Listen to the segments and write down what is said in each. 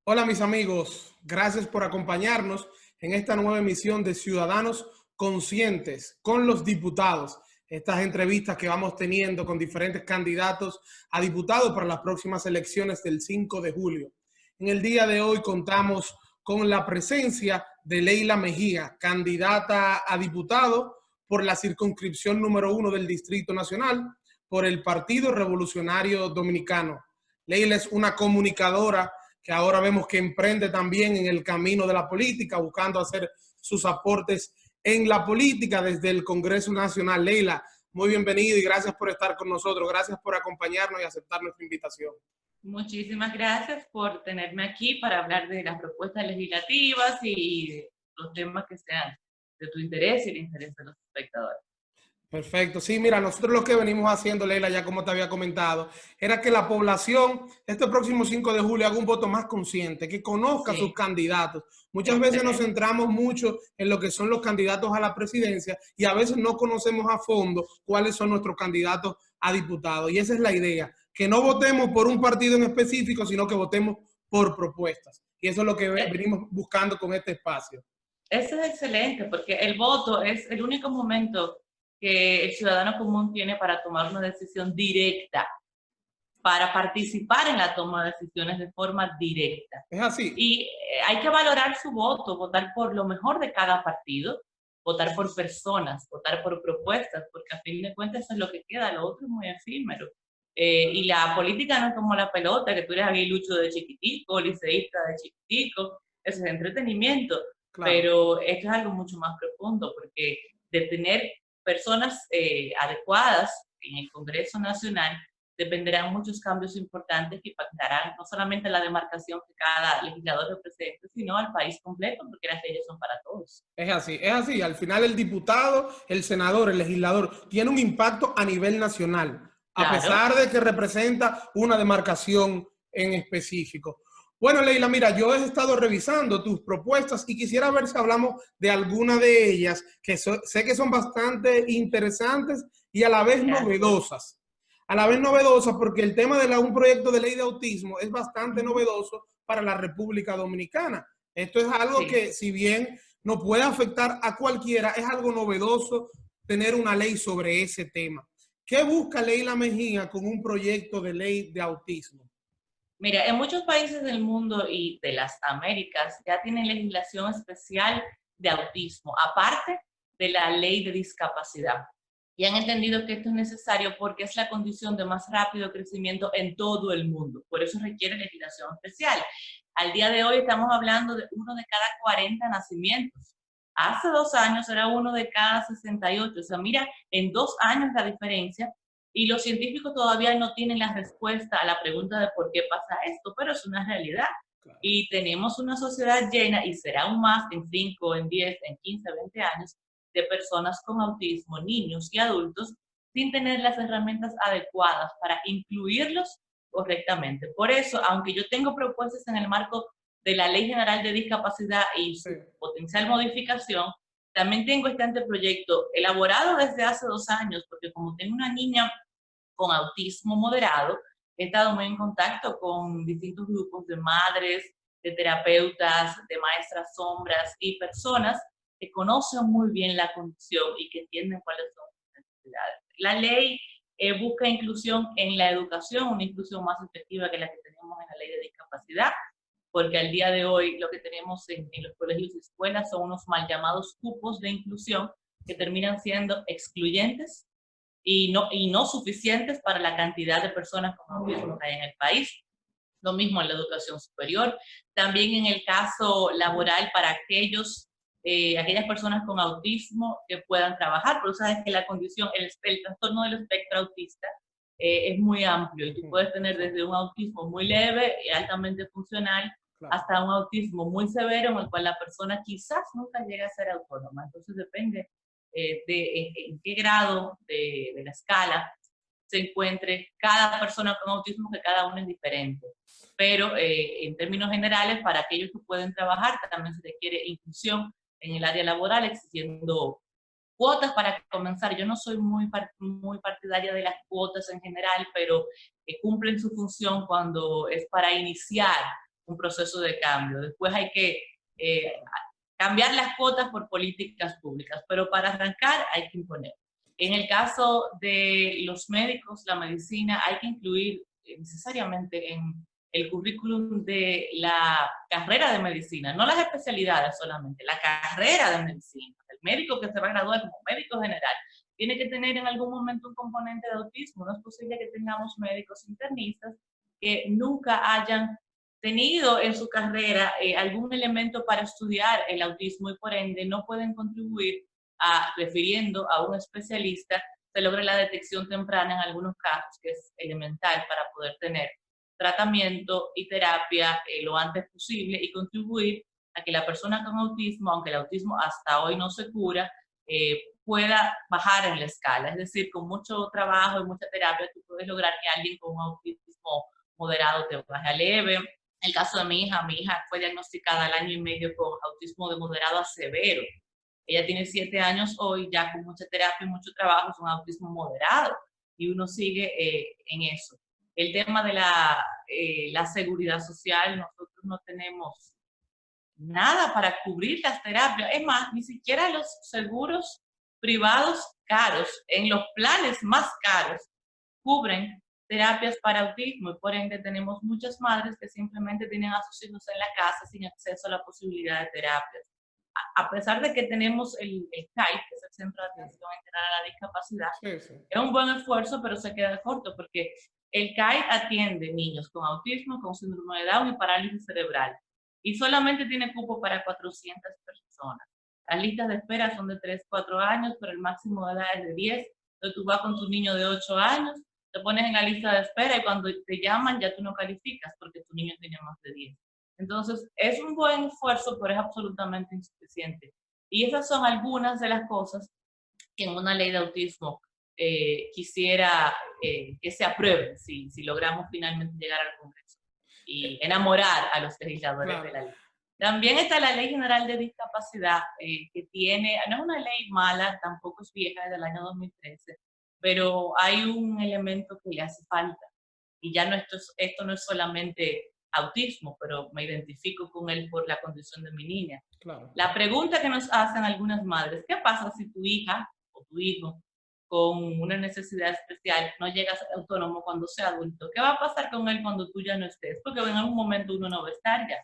Hola mis amigos, gracias por acompañarnos en esta nueva emisión de Ciudadanos Conscientes con los diputados. Estas entrevistas que vamos teniendo con diferentes candidatos a diputados para las próximas elecciones del 5 de julio. En el día de hoy contamos con la presencia de Leila Mejía, candidata a diputado por la circunscripción número 1 del Distrito Nacional por el Partido Revolucionario Dominicano. Leila es una comunicadora que ahora vemos que emprende también en el camino de la política, buscando hacer sus aportes en la política desde el Congreso Nacional. Leila, muy bienvenido y gracias por estar con nosotros. Gracias por acompañarnos y aceptar nuestra invitación. Muchísimas gracias por tenerme aquí para hablar de las propuestas legislativas y de los temas que sean de tu interés y el interés de los espectadores. Perfecto. Sí, mira, nosotros lo que venimos haciendo, Leila, ya como te había comentado, era que la población este próximo 5 de julio haga un voto más consciente, que conozca a sus candidatos. Muchas veces nos centramos mucho en lo que son los candidatos a la presidencia y a veces no conocemos a fondo cuáles son nuestros candidatos a diputados. Y esa es la idea, que no votemos por un partido en específico, sino que votemos por propuestas. Y eso es lo que venimos buscando con este espacio. Eso es excelente, porque el voto es el único momento que el ciudadano común tiene para tomar una decisión directa, para participar en la toma de decisiones de forma directa. Es así. Y hay que valorar su voto, votar por lo mejor de cada partido, votar por personas, votar por propuestas, porque a fin de cuentas eso es lo que queda, lo otro es muy efímero. Y la política no es como la pelota, que tú eres aguilucho de chiquitico, liceísta de chiquitico, eso es entretenimiento, Claro. pero esto es algo mucho más profundo, porque de tener personas adecuadas en el Congreso Nacional dependerán muchos cambios importantes que impactarán no solamente la demarcación que cada legislador represente, sino al país completo, porque las leyes son para todos. Es así, es así. Al final el diputado, el senador, el legislador tiene un impacto a nivel nacional, a pesar de que representa una demarcación en específico. Bueno, Leila, mira, yo he estado revisando tus propuestas y quisiera ver si hablamos de alguna de ellas, que sé que son bastante interesantes y a la vez novedosas. A la vez novedosas porque el tema de un proyecto de ley de autismo es bastante novedoso para la República Dominicana. Esto es algo que, si bien no puede afectar a cualquiera, es algo novedoso tener una ley sobre ese tema. ¿Qué busca Leila Mejía con un proyecto de ley de autismo? Mira, en muchos países del mundo y de las Américas ya tienen legislación especial de autismo, aparte de la ley de discapacidad. Y han entendido que esto es necesario porque es la condición de más rápido crecimiento en todo el mundo. Por eso requiere legislación especial. Al día de hoy estamos hablando de 1 de cada 40 nacimientos. Hace 2 años era 1 de cada 68. O sea, mira, en 2 años la diferencia. Y los científicos todavía no tienen la respuesta a la pregunta de por qué pasa esto, pero es una realidad. Claro. Y tenemos una sociedad llena, y será aún más en 5, en 10, en 15, 20 años, de personas con autismo, niños y adultos, sin tener las herramientas adecuadas para incluirlos correctamente. Por eso, aunque yo tengo propuestas en el marco de la Ley General de Discapacidad y su potencial modificación, también tengo este anteproyecto elaborado desde hace 2 años, porque como tengo una niña con autismo moderado, he estado muy en contacto con distintos grupos de madres, de terapeutas, de maestras sombras y personas que conocen muy bien la condición y que entienden cuáles son sus necesidades. La ley busca inclusión en la educación, una inclusión más efectiva que la que tenemos en la ley de discapacidad, porque al día de hoy lo que tenemos en los colegios y escuelas son unos mal llamados cupos de inclusión que terminan siendo excluyentes y no suficientes para la cantidad de personas con autismo que hay en el país. Lo mismo en la educación superior. También en el caso laboral para aquellas personas con autismo que puedan trabajar, pero sabes que la condición, el trastorno del espectro autista es muy amplio y tú puedes tener desde un autismo muy leve y altamente funcional hasta un autismo muy severo en el cual la persona quizás nunca llegue a ser autónoma. Entonces depende de en qué grado de la escala se encuentre cada persona con autismo, que cada uno es diferente. Pero en términos generales, para aquellos que pueden trabajar, también se requiere inclusión en el área laboral, exigiendo cuotas para comenzar. Yo no soy muy partidaria de las cuotas en general, pero cumplen su función cuando es para iniciar un proceso de cambio. Después hay que cambiar las cuotas por políticas públicas, pero para arrancar hay que imponer. En el caso de los médicos, la medicina, hay que incluir necesariamente en el currículum de la carrera de medicina, no las especialidades solamente, la carrera de medicina. El médico que se va a graduar como médico general tiene que tener en algún momento un componente de autismo. No es posible que tengamos médicos internistas que nunca hayan tenido en su carrera algún elemento para estudiar el autismo y por ende no pueden contribuir a, refiriendo a un especialista, se logra la detección temprana en algunos casos, que es elemental para poder tener tratamiento y terapia lo antes posible y contribuir a que la persona con autismo, aunque el autismo hasta hoy no se cura, pueda bajar en la escala. Es decir, con mucho trabajo y mucha terapia tú puedes lograr que alguien con un autismo moderado te baje a leve. El caso de mi hija fue diagnosticada al año y medio con autismo de moderado a severo. Ella tiene 7 años hoy, ya con mucha terapia y mucho trabajo, es un autismo moderado y uno sigue en eso. El tema de la seguridad social, nosotros no tenemos nada para cubrir las terapias. Es más, ni siquiera los seguros privados caros, en los planes más caros, cubren terapias para autismo y por ende tenemos muchas madres que simplemente tienen a sus hijos en la casa sin acceso a la posibilidad de terapias. A pesar de que tenemos el CAI, que es el Centro de Atención Integral a la Discapacidad, es un buen esfuerzo, pero se queda corto porque el CAI atiende niños con autismo, con síndrome de Down y parálisis cerebral y solamente tiene cupo para 400 personas. Las listas de espera son de 3, 4 años, pero el máximo de edad es de 10. Entonces tú vas con tu niño de 8 años, te pones en la lista de espera y cuando te llaman ya tú no calificas porque tu niño tiene más de 10. Entonces, es un buen esfuerzo, pero es absolutamente insuficiente. Y esas son algunas de las cosas que en una ley de autismo quisiera que se aprueben, si logramos finalmente llegar al Congreso y enamorar a los legisladores de la ley. También está la Ley General de Discapacidad, que tiene, no es una ley mala, tampoco es vieja, es del año 2013, pero hay un elemento que le hace falta. Y ya no esto no es solamente autismo, pero me identifico con él por la condición de mi niña. Claro. La pregunta que nos hacen algunas madres, ¿qué pasa si tu hija o tu hijo con una necesidad especial no llega a ser autónomo cuando sea adulto? ¿Qué va a pasar con él cuando tú ya no estés? Porque en algún momento uno no va a estar ya.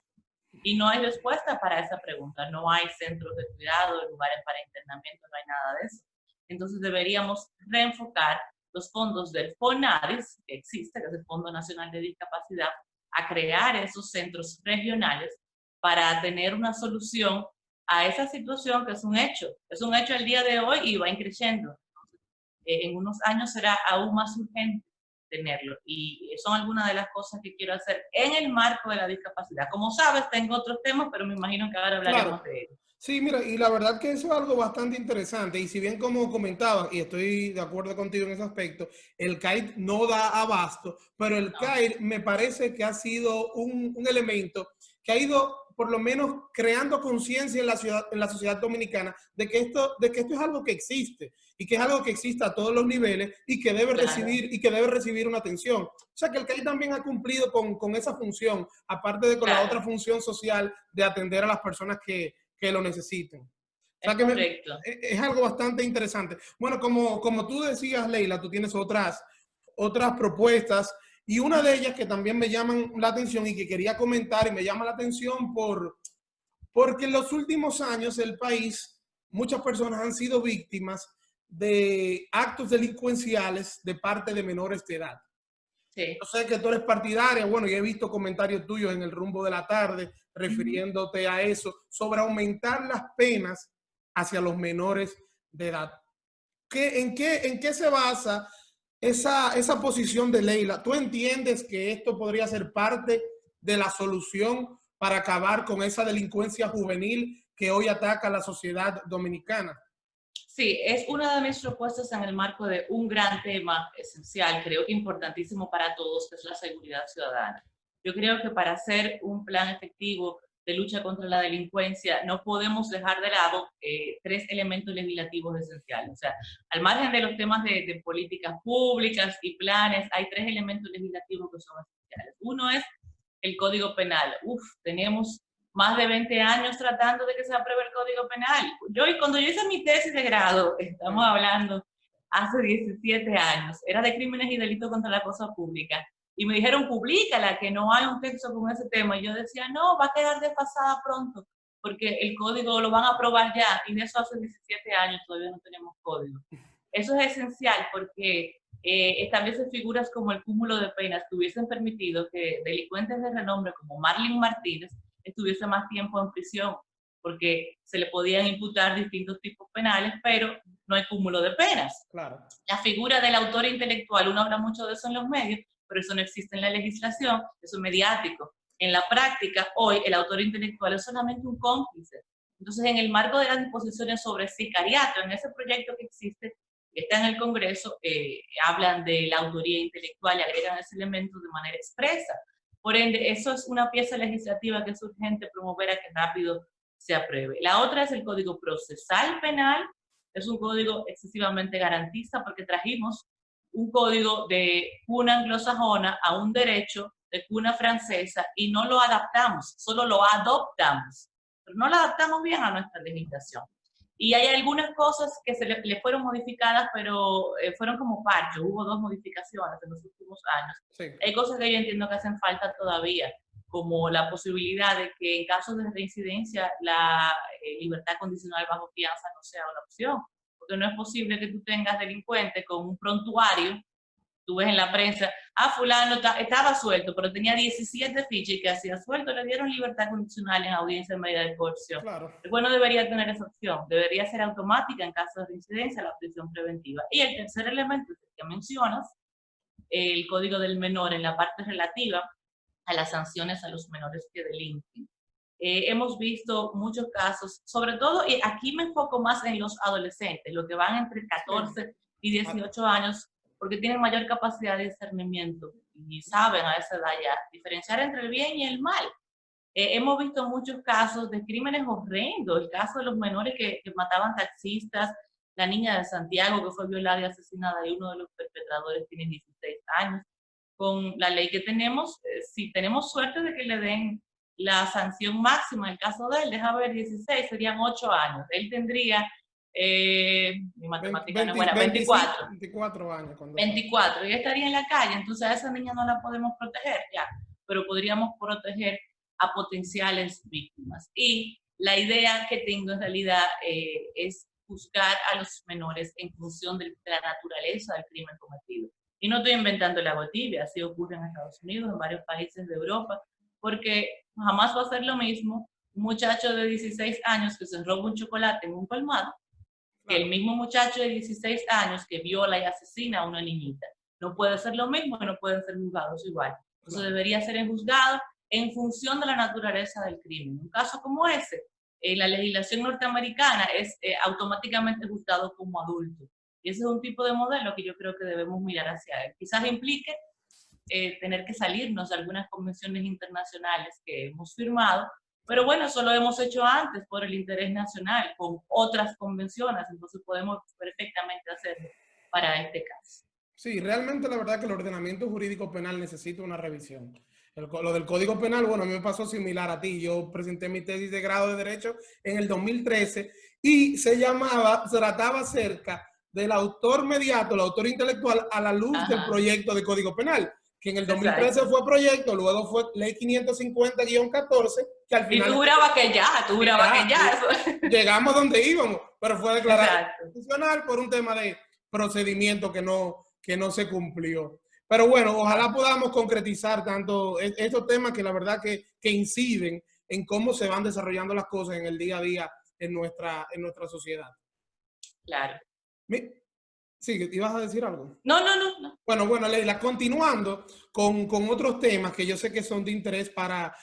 Y no hay respuesta para esa pregunta. No hay centros de cuidado, lugares para internamiento, no hay nada de eso. Entonces deberíamos reenfocar los fondos del FONADIS, que existe, que es el Fondo Nacional de Discapacidad, a crear esos centros regionales para tener una solución a esa situación que es un hecho el día de hoy y va creciendo. Entonces, en unos años será aún más urgente tenerlo y son algunas de las cosas que quiero hacer en el marco de la discapacidad. Como sabes, tengo otros temas, pero me imagino que ahora hablaremos de ellos. Sí, mira, y la verdad que eso es algo bastante interesante y si bien como comentaba, y estoy de acuerdo contigo en ese aspecto, el CAID no da abasto, pero el CAID me parece que ha sido un elemento que ha ido por lo menos creando conciencia en la sociedad dominicana de que esto es algo que existe y que es algo que existe a todos los niveles y que debe recibir una atención. O sea que el CAID también ha cumplido con esa función, aparte de con la otra función social de atender a las personas que lo necesiten. O sea que es algo bastante interesante. Bueno, como tú decías, Leila, tú tienes otras propuestas y una de ellas que también me llaman la atención y que quería comentar y me llama la atención porque en los últimos años el país, muchas personas han sido víctimas de actos delincuenciales de parte de menores de edad. Sí. Yo sé que tú eres partidaria, bueno, y he visto comentarios tuyos en el Rumbo de la Tarde refiriéndote a eso, sobre aumentar las penas hacia los menores de edad. ¿En qué se basa esa posición de Leila? ¿Tú entiendes que esto podría ser parte de la solución para acabar con esa delincuencia juvenil que hoy ataca a la sociedad dominicana? Sí, es una de mis propuestas en el marco de un gran tema esencial, creo que importantísimo para todos, que es la seguridad ciudadana. Yo creo que para hacer un plan efectivo de lucha contra la delincuencia no podemos dejar de lado 3 elementos legislativos esenciales. O sea, al margen de los temas de políticas públicas y planes, hay 3 elementos legislativos que son esenciales. Uno es el Código Penal. Tenemos más de 20 años tratando de que se apruebe el Código Penal. Cuando yo hice mi tesis de grado, estamos hablando hace 17 años, era de crímenes y delitos contra la cosa pública, y me dijeron, publícala, que no hay un texto con ese tema, y yo decía, no, va a quedar desfasada pronto, porque el código lo van a aprobar ya, y de eso hace 17 años todavía no tenemos código. Eso es esencial porque establece figuras como el cúmulo de penas que hubiesen permitido que delincuentes de renombre como Marlene Martínez estuviese más tiempo en prisión, porque se le podían imputar distintos tipos penales, pero no hay cúmulo de penas. Claro. La figura del autor intelectual, uno habla mucho de eso en los medios, pero eso no existe en la legislación, eso es mediático. En la práctica, hoy, el autor intelectual es solamente un cómplice. Entonces, en el marco de las disposiciones sobre sicariato, en ese proyecto que existe, que está en el Congreso, hablan de la autoría intelectual y agregan ese elemento de manera expresa. Por ende, eso es una pieza legislativa que es urgente promover a que rápido se apruebe. La otra es el Código Procesal Penal. Es un código excesivamente garantista porque trajimos un código de cuna anglosajona a un derecho de cuna francesa y no lo adaptamos, solo lo adoptamos, pero no lo adaptamos bien a nuestra legislación. Y hay algunas cosas que le fueron modificadas, pero fueron como parches. Hubo 2 modificaciones en los últimos años. Sí. Hay cosas que yo entiendo que hacen falta todavía, como la posibilidad de que en casos de reincidencia la libertad condicional bajo fianza no sea una opción. Porque no es posible que tú tengas delincuentes con un prontuario, tú ves en la prensa, fulano estaba suelto, pero tenía 17 fichas y que hacía suelto, le dieron libertad condicional en audiencia en medida de coerción. Claro. El bueno debería tener esa opción, debería ser automática en caso de reincidencia la prisión preventiva. Y el tercer elemento que mencionas, el Código del Menor en la parte relativa a las sanciones a los menores que delinquen. Hemos visto muchos casos, sobre todo, y aquí me enfoco más en los adolescentes, los que van entre 14 y 18 años, porque tienen mayor capacidad de discernimiento y saben a esa edad ya diferenciar entre el bien y el mal. Hemos visto muchos casos de crímenes horrendos, el caso de los menores que mataban taxistas, la niña de Santiago que fue violada y asesinada y uno de los perpetradores tiene 16 años. Con la ley que tenemos, si tenemos suerte de que le den la sanción máxima, en el caso de él, deja ver 16, serían 8 años. Él tendría, mi matemática no es buena, 24. 24 años. 24, y estaría en la calle, entonces a esa niña no la podemos proteger ya, pero podríamos proteger a potenciales víctimas. Y la idea que tengo en realidad es juzgar a los menores en función de la naturaleza del crimen cometido. Y no estoy inventando el agua tibia, así ocurre en Estados Unidos, en varios países de Europa, porque jamás va a ser lo mismo un muchacho de 16 años que se roba un chocolate en un colmado que el mismo muchacho de 16 años que viola y asesina a una niñita. No puede ser lo mismo y no pueden ser juzgados igual. Eso debería ser juzgado en función de la naturaleza del crimen. Un caso como ese, la legislación norteamericana es automáticamente juzgado como adulto. Y ese es un tipo de modelo que yo creo que debemos mirar hacia él. Quizás implique tener que salirnos de algunas convenciones internacionales que hemos firmado, pero bueno, eso lo hemos hecho antes por el interés nacional, con otras convenciones, entonces podemos perfectamente hacerlo para este caso. Sí, realmente la verdad que el ordenamiento jurídico penal necesita una revisión. Lo del Código Penal, bueno, a mí me pasó similar a ti. Yo presenté mi tesis de grado de Derecho en el 2013 y se trataba acerca del autor mediato, el autor intelectual, a la luz del proyecto de Código Penal, que en el 2013 fue proyecto, luego fue Ley 550-14, que al final... Y tú jurabas que ya. Llegamos donde íbamos, pero fue declarado constitucional por un tema de procedimiento que no se cumplió. Pero bueno, ojalá podamos concretizar tanto estos temas que la verdad que inciden en cómo se van desarrollando las cosas en el día a día en nuestra sociedad. Claro. Sí, ¿ibas a decir algo? No. Bueno, Leila, continuando con otros temas que yo sé que son de interés para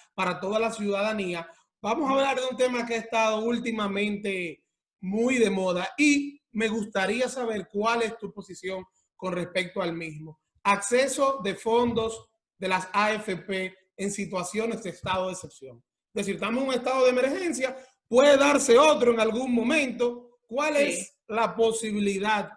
toda la ciudadanía, vamos a hablar de un tema que ha estado últimamente muy de moda y me gustaría saber cuál es tu posición con respecto al mismo. Acceso de fondos de las AFP en situaciones de estado de excepción. Es decir, estamos en un estado de emergencia, puede darse otro en algún momento. ¿Cuál es la posibilidad?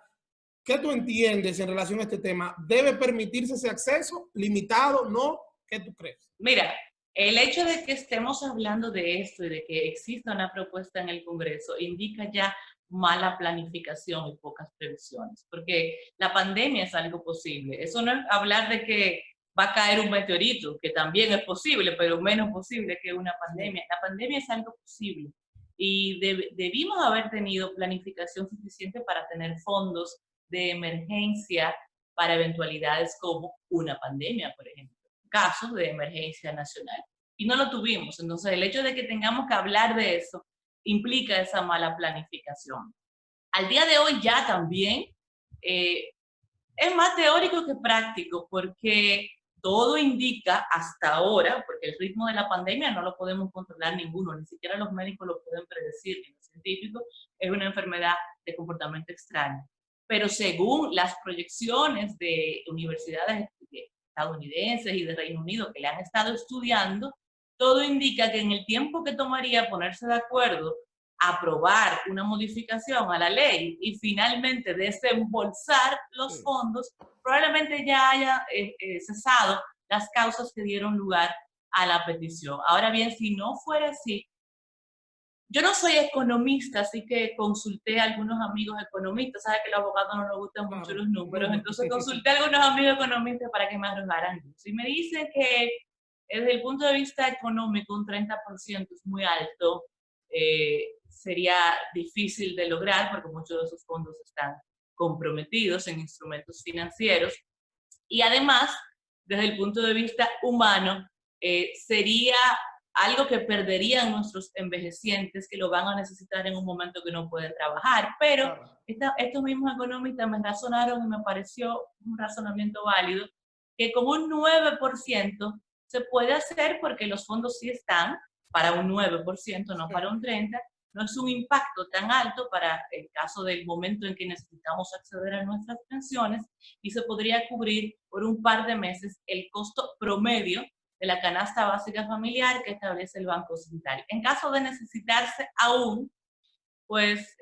¿Qué tú entiendes en relación a este tema? ¿Debe permitirse ese acceso? ¿Limitado? ¿No? ¿Qué tú crees? Mira, El hecho de que estemos hablando de esto y de que exista una propuesta en el Congreso indica ya mala planificación y pocas previsiones, porque la pandemia es algo posible. Eso no es hablar de que va a caer un meteorito, que también es posible, pero menos posible que una pandemia. La pandemia es algo posible y debimos haber tenido planificación suficiente para tener fondos de emergencia para eventualidades como una pandemia, por ejemplo, casos de emergencia nacional. Y no lo tuvimos. Entonces, el hecho de que tengamos que hablar de eso implica esa mala planificación. Al día de hoy ya también eh, es más teórico que práctico, porque todo indica hasta ahora, porque el ritmo de la pandemia no lo podemos controlar ninguno, ni siquiera los médicos lo pueden predecir, ni los científicos, es una enfermedad de comportamiento extraño. Pero según las proyecciones de universidades estadounidenses y de Reino Unido que le han estado estudiando, todo indica que en el tiempo que tomaría ponerse de acuerdo, aprobar una modificación a la ley y finalmente desembolsar los fondos, probablemente ya haya cesado las causas que dieron lugar a la petición. Ahora bien, si no fuera así, yo no soy economista, así que consulté a algunos amigos economistas. Sabe que a los abogados no nos gustan mucho los números, entonces consulté a algunos amigos economistas para que me arrojaran luz. Y me dicen que desde el punto de vista económico un 30% es muy alto, sería difícil de lograr porque muchos de esos fondos están comprometidos en instrumentos financieros. Y además, desde el punto de vista humano, sería algo que perderían nuestros envejecientes, que lo van a necesitar en un momento que no pueden trabajar. Pero estos mismos economistas me razonaron y me pareció un razonamiento válido, que con un 9% se puede hacer porque los fondos sí están para un 9%, no para un 30%. No es un impacto tan alto para el caso del momento en que necesitamos acceder a nuestras pensiones y se podría cubrir por un par de meses el costo promedio de la canasta básica familiar que establece el Banco Central. En caso de necesitarse aún, pues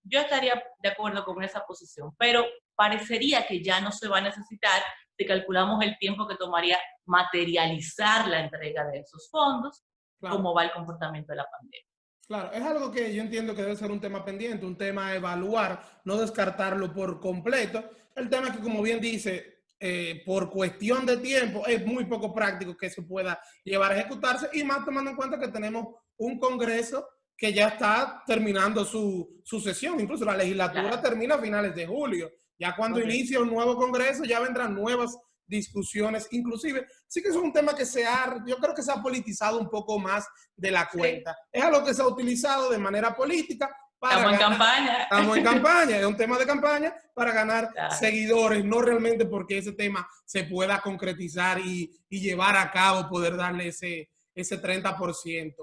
yo estaría de acuerdo con esa posición, pero parecería que ya no se va a necesitar si calculamos el tiempo que tomaría materializar la entrega de esos fondos, cómo va el comportamiento de la pandemia. Claro, es algo que yo entiendo que debe ser un tema pendiente, un tema a evaluar, no descartarlo por completo. El tema es que, como bien dice, por cuestión de tiempo es muy poco práctico que se pueda llevar a ejecutarse, y más tomando en cuenta que tenemos un Congreso que ya está terminando su sesión. Incluso la legislatura termina a finales de julio. Ya cuando inicie un nuevo Congreso ya vendrán nuevas discusiones, inclusive. Sí que es un tema que yo creo que se ha politizado un poco más de la cuenta. Es algo que se ha utilizado de manera política para estamos en campaña. Estamos en campaña, es un tema de campaña para ganar seguidores, no realmente porque ese tema se pueda concretizar y llevar a cabo, poder darle ese 30%.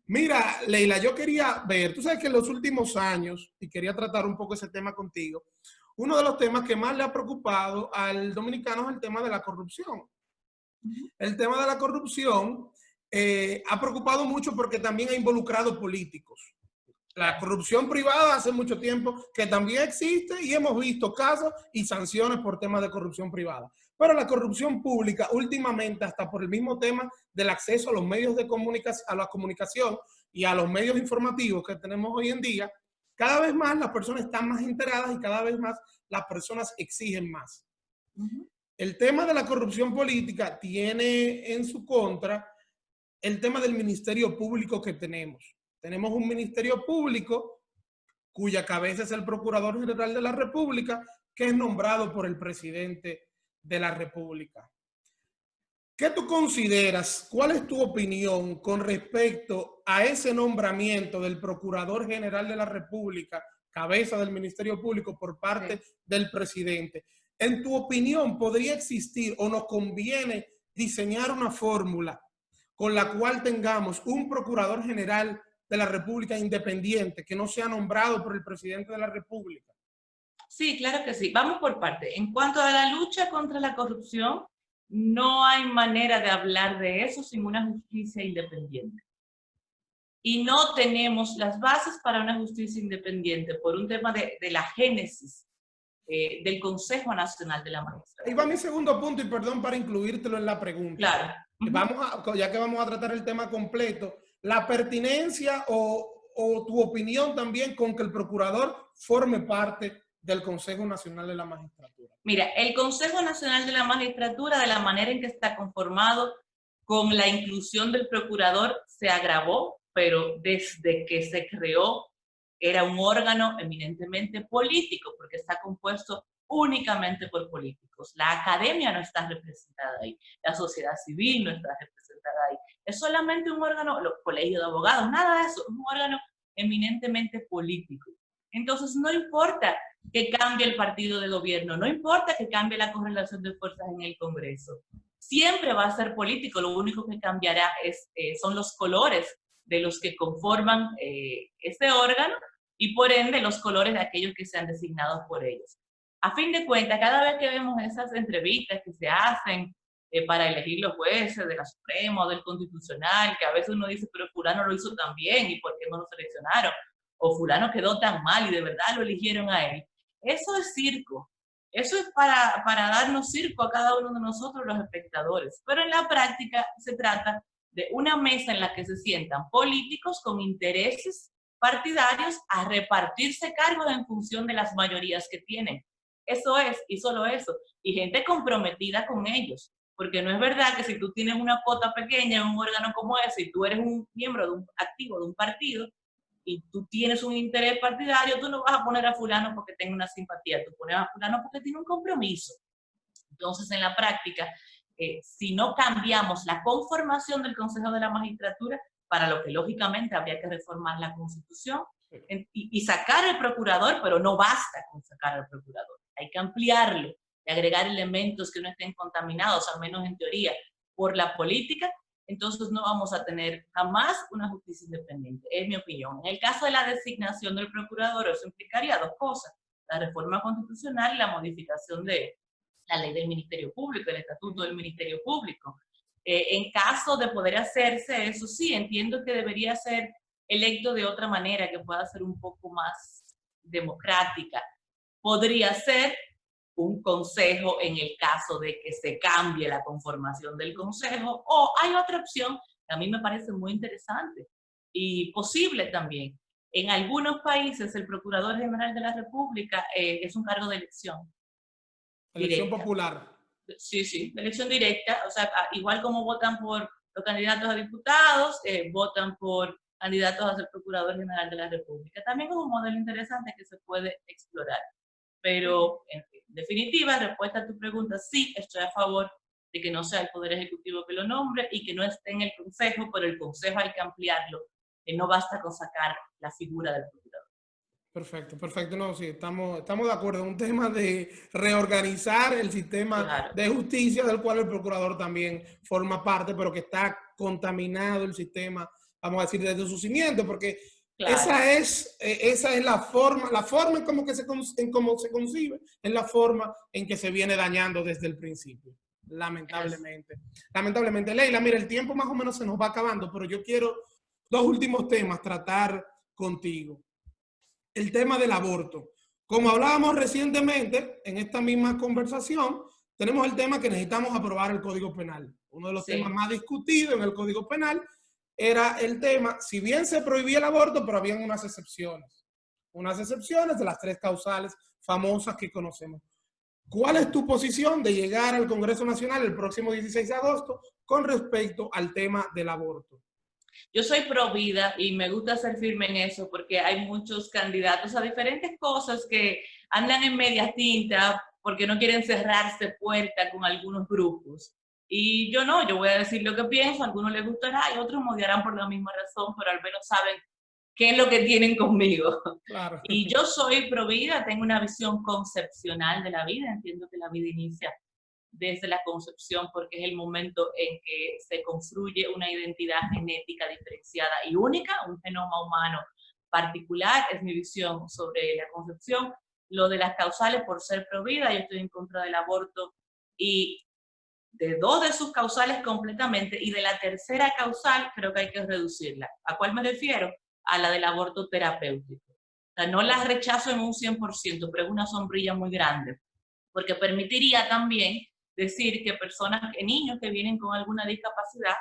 Mira, Leila, yo quería ver, tú sabes que en los últimos años, y quería tratar un poco ese tema contigo, uno de los temas que más le ha preocupado al dominicano es el tema de la corrupción. El tema de la corrupción ha preocupado mucho porque también ha involucrado políticos. La corrupción privada hace mucho tiempo que también existe y hemos visto casos y sanciones por temas de corrupción privada. Pero la corrupción pública últimamente, hasta por el mismo tema del acceso a los medios de comunicación, a la comunicación y a los medios informativos que tenemos hoy en día, cada vez más las personas están más enteradas y cada vez más las personas exigen más. El tema de la corrupción política tiene en su contra el tema del ministerio público que tenemos. Tenemos un ministerio público cuya cabeza es el Procurador General de la República, que es nombrado por el presidente de la República. ¿Qué tú consideras? ¿Cuál es tu opinión con respecto a ese nombramiento del Procurador General de la República, cabeza del Ministerio Público por parte del presidente? En tu opinión, ¿podría existir o nos conviene diseñar una fórmula con la cual tengamos un Procurador General de la República independiente, que no sea nombrado por el presidente de la República? Sí, claro que sí. Vamos por parte. En cuanto a la lucha contra la corrupción, no hay manera de hablar de eso sin una justicia independiente. Y no tenemos las bases para una justicia independiente por un tema de la génesis del Consejo Nacional de la Magistratura. Ahí va mi segundo punto, y perdón para incluírtelo en la pregunta. Claro. Ya que vamos a tratar el tema completo, la pertinencia o tu opinión también con que el procurador forme parte del Consejo Nacional de la Magistratura. Mira, el Consejo Nacional de la Magistratura, de la manera en que está conformado, con la inclusión del procurador, se agravó, pero desde que se creó era un órgano eminentemente político, porque está compuesto únicamente por políticos. La academia no está representada ahí, la sociedad civil no está representada ahí. Es solamente un órgano, los colegios de abogados, nada de eso, es un órgano eminentemente político. Entonces, no importa que cambie el partido de gobierno, no importa que cambie la correlación de fuerzas en el Congreso, siempre va a ser político. Lo único que cambiará son los colores de los que conforman este órgano y por ende los colores de aquellos que sean designados por ellos. A fin de cuentas, cada vez que vemos esas entrevistas que se hacen para elegir los jueces de la Suprema o del Constitucional, que a veces uno dice, pero fulano lo hizo tan bien, ¿y por qué no lo seleccionaron? O fulano quedó tan mal y de verdad lo eligieron a él. Eso es circo. Eso es para darnos circo a cada uno de nosotros, los espectadores. Pero en la práctica se trata de una mesa en la que se sientan políticos con intereses partidarios a repartirse cargos en función de las mayorías que tienen. Eso es, y solo eso. Y gente comprometida con ellos. Porque no es verdad que si tú tienes una cuota pequeña en un órgano como ese y tú eres un miembro activo de un partido, y tú tienes un interés partidario, tú no vas a poner a fulano porque tenga una simpatía, tú pones a fulano porque tiene un compromiso. Entonces, en la práctica, si no cambiamos la conformación del Consejo de la Magistratura, para lo que lógicamente habría que reformar la Constitución y sacar al procurador, pero no basta con sacar al procurador, hay que ampliarlo y agregar elementos que no estén contaminados, al menos en teoría, por la política. Entonces no vamos a tener jamás una justicia independiente, es mi opinión. En el caso de la designación del procurador, eso implicaría dos cosas: la reforma constitucional y la modificación de la ley del Ministerio Público, el estatuto del Ministerio Público. En caso de poder hacerse eso, sí, entiendo que debería ser electo de otra manera, que pueda ser un poco más democrática. Podría ser un consejo en el caso de que se cambie la conformación del consejo, o hay otra opción que a mí me parece muy interesante y posible también. En algunos países el Procurador General de la República es un cargo de elección. Elección Directa. popular. Sí, sí, elección directa, o sea, igual como votan por los candidatos a diputados, votan por candidatos a ser Procurador General de la República. También es un modelo interesante que se puede explorar. Pero, en definitiva, respuesta a tu pregunta, sí, estoy a favor de que no sea el Poder Ejecutivo que lo nombre y que no esté en el Consejo, pero el Consejo hay que ampliarlo, que no basta con sacar la figura del procurador. Perfecto, perfecto. No, sí, estamos de acuerdo. Es un tema de reorganizar el sistema de justicia, del cual el procurador también forma parte, pero que está contaminado el sistema, vamos a decir, desde su cimiento, porque esa es la forma en cómo se concibe, es la forma en que se viene dañando desde el principio, lamentablemente. Lamentablemente. Leila, mira, el tiempo más o menos se nos va acabando, pero yo quiero dos últimos temas tratar contigo. El tema del aborto. Como hablábamos recientemente en esta misma conversación, tenemos el tema que necesitamos aprobar el Código Penal. Uno de los temas más discutidos en el Código Penal era el tema, si bien se prohibía el aborto, pero habían unas excepciones de las 3 causales famosas que conocemos. ¿Cuál es tu posición de llegar al Congreso Nacional el próximo 16 de agosto con respecto al tema del aborto? Yo soy pro vida y me gusta ser firme en eso porque hay muchos candidatos a diferentes cosas que andan en media tinta porque no quieren cerrarse puerta con algunos grupos. Y yo no, yo voy a decir lo que pienso, a algunos les gustará y otros me odiarán por la misma razón, pero al menos saben qué es lo que tienen conmigo. Claro. Y yo soy pro vida, tengo una visión concepcional de la vida, entiendo que la vida inicia desde la concepción porque es el momento en que se construye una identidad genética diferenciada y única, un genoma humano particular, es mi visión sobre la concepción. Lo de las causales, por ser pro vida, yo estoy en contra del aborto y de 2 de sus causales completamente, y de la tercera causal creo que hay que reducirla. ¿A cuál me refiero? A la del aborto terapéutico. O sea, no la rechazo en un 100%, pero es una sombrilla muy grande, porque permitiría también decir que niños que vienen con alguna discapacidad,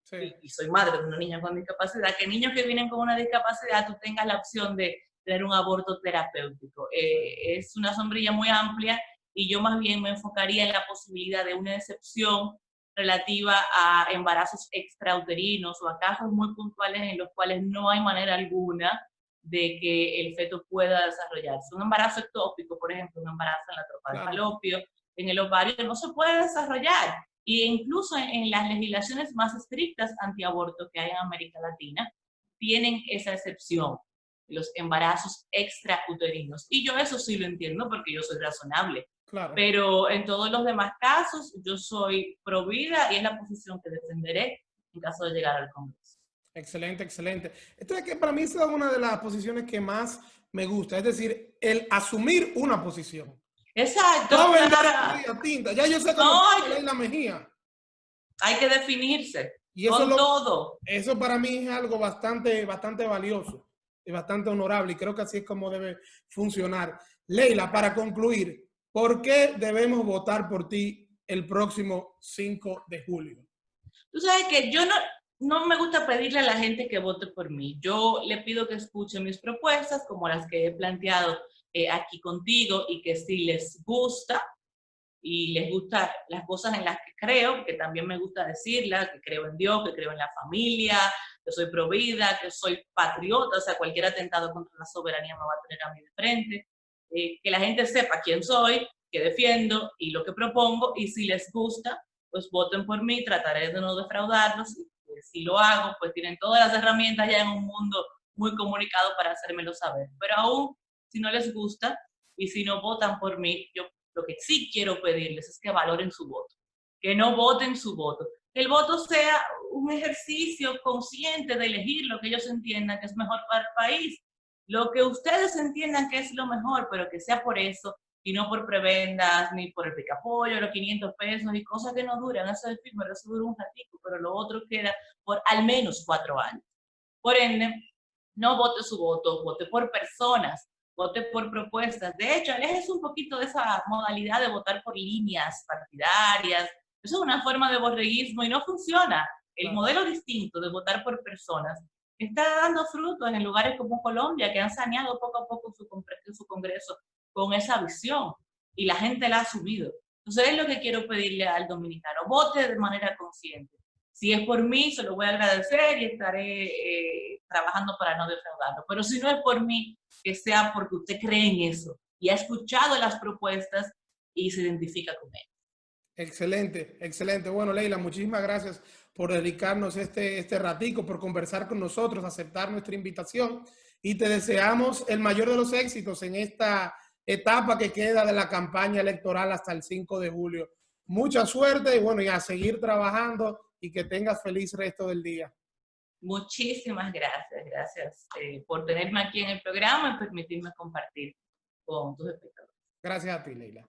Sí. y soy madre de una niña con discapacidad, que niños que vienen con una discapacidad tú tengas la opción de tener un aborto terapéutico. Es una sombrilla muy amplia y yo más bien me enfocaría en la posibilidad de una excepción relativa a embarazos extrauterinos o a casos muy puntuales en los cuales no hay manera alguna de que el feto pueda desarrollarse. Un embarazo ectópico, por ejemplo, un embarazo en la trompa de falopio, en el ovario, no se puede desarrollar. Y incluso en las legislaciones más estrictas antiaborto que hay en América Latina, tienen esa excepción, los embarazos extrauterinos. Y yo eso sí lo entiendo porque yo soy razonable. Claro. Pero en todos los demás casos, yo soy pro vida y es la posición que defenderé en caso de llegar al Congreso. Excelente, excelente. Esto es que para mí esa es una de las posiciones que más me gusta, es decir, el asumir una posición. Exacto. No Claro. venga tinta. Ya yo sé cómo No, Leila Mejía. hay que definirse Y eso, con todo. eso para mí es algo bastante, bastante valioso y bastante honorable. Y creo que así es como debe funcionar. Leila, para concluir, ¿por qué debemos votar por ti el próximo 5 de julio? Tú sabes que yo no me gusta pedirle a la gente que vote por mí. Yo le pido que escuche mis propuestas, como las que he planteado aquí contigo, y que si les gusta, y les gustan las cosas en las que creo, que también me gusta decirlas, que creo en Dios, que creo en la familia, que soy pro vida, que soy patriota, o sea, cualquier atentado contra la soberanía me va a tener a mí de frente, que la gente sepa quién soy, que defiendo y lo que propongo, y si les gusta, pues voten por mí, trataré de no defraudarlos, y si lo hago, pues tienen todas las herramientas ya en un mundo muy comunicado para hacérmelo saber. Pero aún, si no les gusta, y si no votan por mí, yo lo que sí quiero pedirles es que valoren su voto, que no voten su voto. Que el voto sea un ejercicio consciente de elegir lo que ellos entiendan que es mejor para el país, lo que ustedes entiendan que es lo mejor, pero que sea por eso y no por prebendas, ni por el picapollo, los 500 pesos y cosas que no duran. Eso es efímero, eso dura un ratito, pero lo otro queda por al menos 4 años. Por ende, no vote su voto, vote por personas, vote por propuestas. De hecho, alejes un poquito de esa modalidad de votar por líneas partidarias. Eso es una forma de borreguismo y no funciona. El modelo distinto de votar por personas está dando frutos en lugares como Colombia, que han saneado poco a poco su Congreso con esa visión y la gente la ha asumido. Entonces es lo que quiero pedirle al dominicano, vote de manera consciente. Si es por mí, se lo voy a agradecer y estaré trabajando para no defraudarlo. Pero si no es por mí, que sea porque usted cree en eso y ha escuchado las propuestas y se identifica con ellas. Excelente, excelente. Bueno, Leila, muchísimas gracias por dedicarnos este ratico, por conversar con nosotros, aceptar nuestra invitación y te deseamos el mayor de los éxitos en esta etapa que queda de la campaña electoral hasta el 5 de julio. Mucha suerte y bueno, y a seguir trabajando y que tengas feliz resto del día. Muchísimas gracias, gracias por tenerme aquí en el programa y permitirme compartir con tus espectadores. Gracias a ti, Leila.